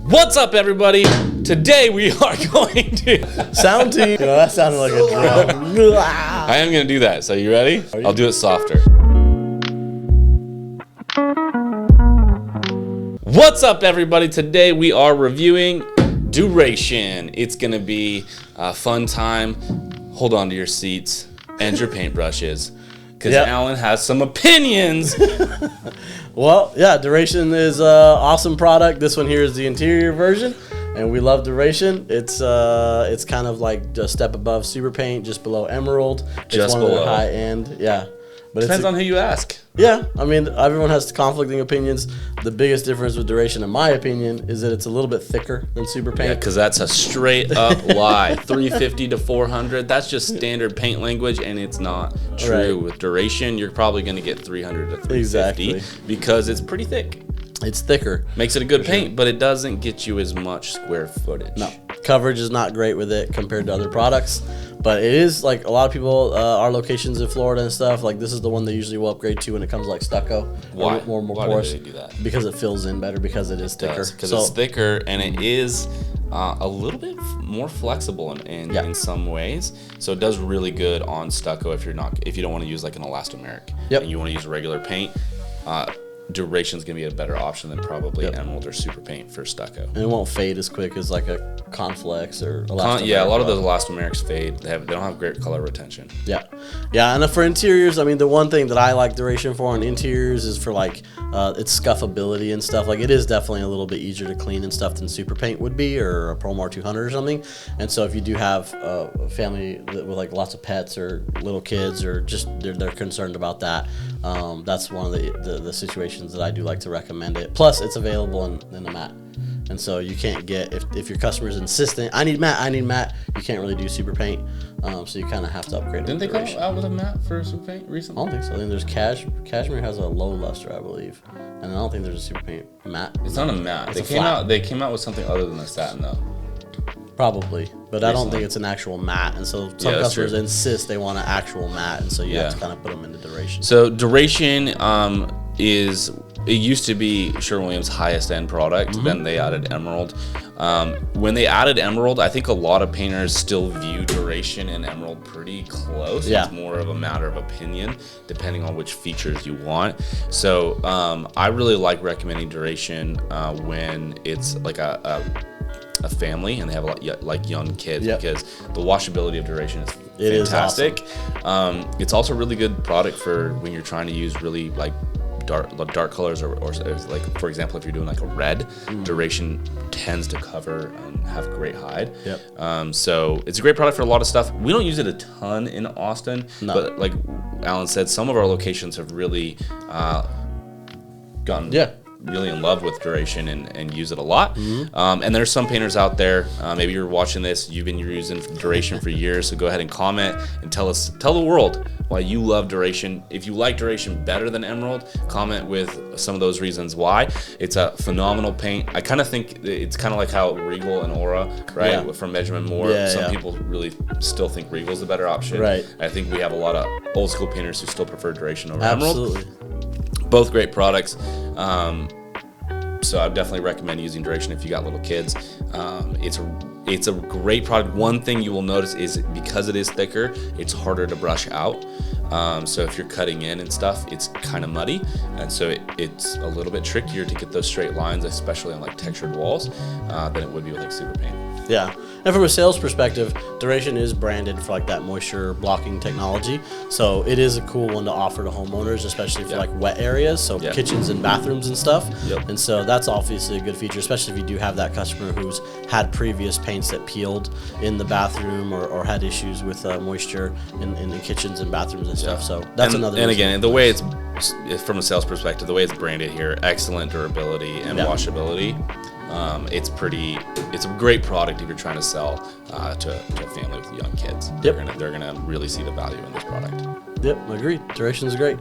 What's up, everybody? Today we are going to sound team. You know, that sounded like a drum. I am going to do that. So you ready? I'll do it softer. What's up, everybody? Today we are reviewing Duration. It's going to be a fun time. Hold on to your seats and your paintbrushes, because Allan has some opinions. Well, yeah, Duration is an awesome product. This one here is the interior version, and we love Duration. It's kind of like a step above Super Paint, just below Emerald. Just one below. of the high end, yeah. But Depends on who you ask. Yeah, I mean, everyone has conflicting opinions. The biggest difference with Duration, in my opinion, is that it's a little bit thicker than Super Paint. Yeah, because that's a straight up lie. 350 to 400, that's just standard paint language, and it's not true. Right. With Duration, you're probably going to get 300 to 350 exactly. Because it's pretty thick. It's thicker. Makes it a good paint, but it doesn't get you as much square footage. No, coverage is not great with it compared to other products. But it is, like, a lot of people, our locations in Florida and stuff, like, this is the one they usually will upgrade to when it comes to, like, stucco. Why? More Why porous. do they do that? Because it fills in better, because it is thicker. Because it's thicker, and it is a little bit more flexible in some ways. So it does really good on stucco if you don't want to use, like, an elastomeric. Yep. And you want to use regular paint. Duration's gonna be a better option than probably Emerald or Super Paint for stucco. And it won't fade as quick as like a Conflex or elastomeric. Yeah, a lot of those elastomerics fade. They don't have great color retention. Yeah, and for interiors, I mean, the one thing that I like Duration for on interiors is for like its Scuff Ability and stuff. Like, it is definitely a little bit easier to clean and stuff than Super Paint would be, or a Promar 200 or something. And so if you do have a family with like lots of pets or little kids, or just they're concerned about that, that's one of the situations that I do like to recommend it. Plus, it's available in a matte. And so you can't get, if your customer's insistent, I need matte, you can't really do Super Paint. So you kind of have to upgrade. Didn't they come out with a matte for Super Paint recently? I don't think so. I think there's Cashmere has a low luster, I believe. And I don't think there's a Super Paint matte. It's not a matte. They came out with something other than a satin, though. Probably, but recently. I don't think it's an actual matte, and so some customers insist they want an actual matte, and so you have to kind of put them into Duration. So Duration it used to be Sherwin Williams' highest end product. Mm-hmm. Then they added Emerald. When they added Emerald, I think a lot of painters still view Duration and Emerald pretty close. Yeah. It's more of a matter of opinion, depending on which features you want. So I really like recommending Duration when it's like a family and they have like young kids, because the washability of Duration is fantastic. Awesome. It's also a really good product for when you're trying to use really like dark colors, or like, for example, if you're doing like a red, Duration tends to cover and have great hide. Yep. So it's a great product for a lot of stuff. We don't use it a ton in Austin, but like Allan said, some of our locations have really gotten really in love with Duration and use it a lot. Mm-hmm. And there's some painters out there, maybe you're watching this, you've been using Duration for years, so go ahead and comment and tell the world why you love Duration. If you like Duration better than Emerald, comment with some of those reasons why. It's a phenomenal paint. I kind of think it's kind of like how Regal and Aura, right? Yeah. From Benjamin Moore. Some people really still think Regal's the better option. Right. I think we have a lot of old school painters who still prefer Duration over Absolutely. Emerald. Both great products. So I definitely recommend using Duration if you got little kids. It's a great product. One thing you will notice is because it is thicker, it's harder to brush out. So if you're cutting in and stuff, it's kind of muddy, and so it's a little bit trickier to get those straight lines, especially on like textured walls, than it would be with like Super Paint. Yeah, and from a sales perspective, Duration is branded for like that moisture blocking technology, so it is a cool one to offer to homeowners, especially for like wet areas, so kitchens and bathrooms and stuff. Yep. And so that's obviously a good feature, especially if you do have that customer who's had previous paints that peeled in the bathroom, or had issues with moisture in the kitchens and bathrooms and stuff. So that's another. And again, the way it's from a sales perspective, the way it's branded here, excellent durability and washability. It's a great product if you're trying to sell to a family with young kids. They're gonna really see the value in this product. Yep, agreed. Duration's great.